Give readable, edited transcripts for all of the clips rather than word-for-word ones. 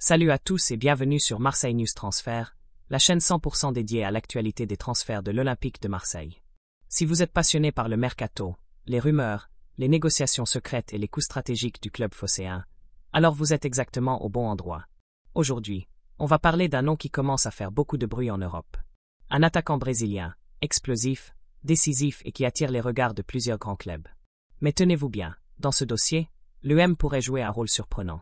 Salut à tous et bienvenue sur Marseille News Transfert, la chaîne 100% dédiée à l'actualité des transferts de l'Olympique de Marseille. Si vous êtes passionné par le mercato, les rumeurs, les négociations secrètes et les coups stratégiques du club phocéen, alors vous êtes exactement au bon endroit. Aujourd'hui, on va parler d'un nom qui commence à faire beaucoup de bruit en Europe. Un attaquant brésilien, explosif, décisif et qui attire les regards de plusieurs grands clubs. Mais tenez-vous bien, dans ce dossier, l'UM pourrait jouer un rôle surprenant.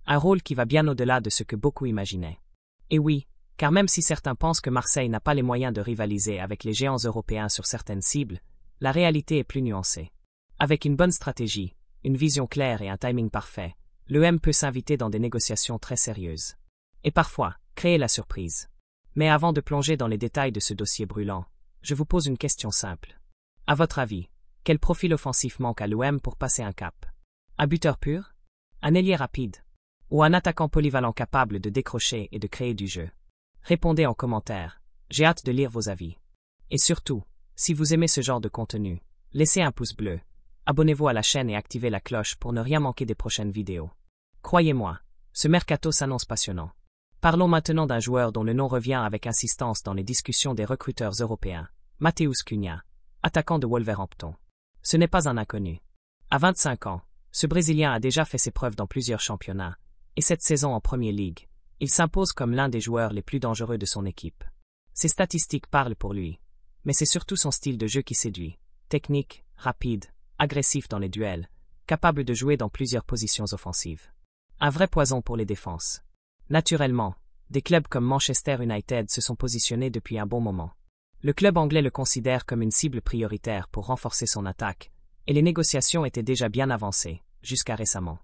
Un rôle qui va bien au-delà de ce que beaucoup imaginaient. Et oui, car même si certains pensent que Marseille n'a pas les moyens de rivaliser avec les géants européens sur certaines cibles, la réalité est plus nuancée. Avec une bonne stratégie, une vision claire et un timing parfait, l'UM peut s'inviter dans des négociations très sérieuses. Et parfois, créer la surprise. Mais avant de plonger dans les détails de ce dossier brûlant, je vous pose une question simple. À votre avis, quel profil offensif manque à l'UM pour passer un cap? Un buteur pur? Un ailier rapide? Ou un attaquant polyvalent capable de décrocher et de créer du jeu? Répondez en commentaire, j'ai hâte de lire vos avis. Et surtout, si vous aimez ce genre de contenu, laissez un pouce bleu, abonnez-vous à la chaîne et activez la cloche pour ne rien manquer des prochaines vidéos. Croyez-moi, ce mercato s'annonce passionnant. Parlons maintenant d'un joueur dont le nom revient avec insistance dans les discussions des recruteurs européens, Matheus Cunha, attaquant de Wolverhampton. Ce n'est pas un inconnu. À 25 ans, ce Brésilien a déjà fait ses preuves dans plusieurs championnats, et cette saison en Premier League, il s'impose comme l'un des joueurs les plus dangereux de son équipe. Ses statistiques parlent pour lui, mais c'est surtout son style de jeu qui séduit. Technique, rapide, agressif dans les duels, capable de jouer dans plusieurs positions offensives. Un vrai poison pour les défenses. Naturellement, des clubs comme Manchester United se sont positionnés depuis un bon moment. Le club anglais le considère comme une cible prioritaire pour renforcer son attaque, et les négociations étaient déjà bien avancées, jusqu'à récemment.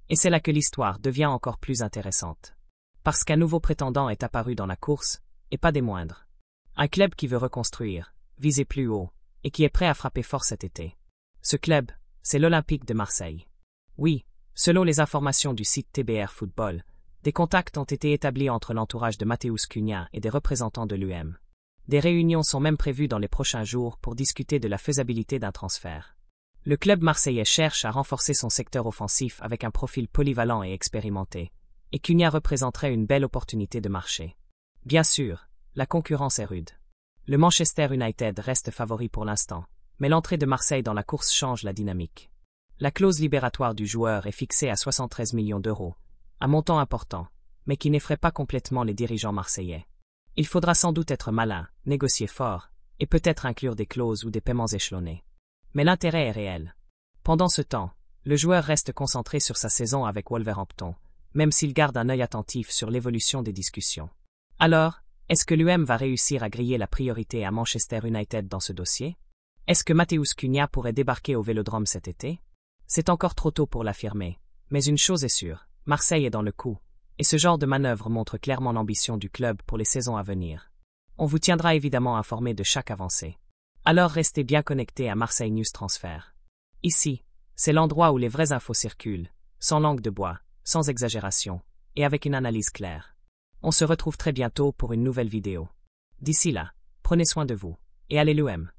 Et c'est là que l'histoire devient encore plus intéressante. Parce qu'un nouveau prétendant est apparu dans la course, et pas des moindres. Un club qui veut reconstruire, viser plus haut, et qui est prêt à frapper fort cet été. Ce club, c'est l'Olympique de Marseille. Oui, selon les informations du site TBR Football, des contacts ont été établis entre l'entourage de Matheus Cunha et des représentants de l'UM. Des réunions sont même prévues dans les prochains jours pour discuter de la faisabilité d'un transfert. Le club marseillais cherche à renforcer son secteur offensif avec un profil polyvalent et expérimenté, et Cunha représenterait une belle opportunité de marché. Bien sûr, la concurrence est rude. Le Manchester United reste favori pour l'instant, mais l'entrée de Marseille dans la course change la dynamique. La clause libératoire du joueur est fixée à 73 millions d'euros, un montant important, mais qui n'effraie pas complètement les dirigeants marseillais. Il faudra sans doute être malin, négocier fort, et peut-être inclure des clauses ou des paiements échelonnés. Mais l'intérêt est réel. Pendant ce temps, le joueur reste concentré sur sa saison avec Wolverhampton, même s'il garde un œil attentif sur l'évolution des discussions. Alors, est-ce que l'UM va réussir à griller la priorité à Manchester United dans ce dossier? Est-ce que Matheus Cunha pourrait débarquer au Vélodrome cet été? C'est encore trop tôt pour l'affirmer, mais une chose est sûre, Marseille est dans le coup, et ce genre de manœuvre montre clairement l'ambition du club pour les saisons à venir. On vous tiendra évidemment informé de chaque avancée. Alors restez bien connectés à Marseille News Transfert. Ici, c'est l'endroit où les vraies infos circulent, sans langue de bois, sans exagération, et avec une analyse claire. On se retrouve très bientôt pour une nouvelle vidéo. D'ici là, prenez soin de vous, et allez l'UM.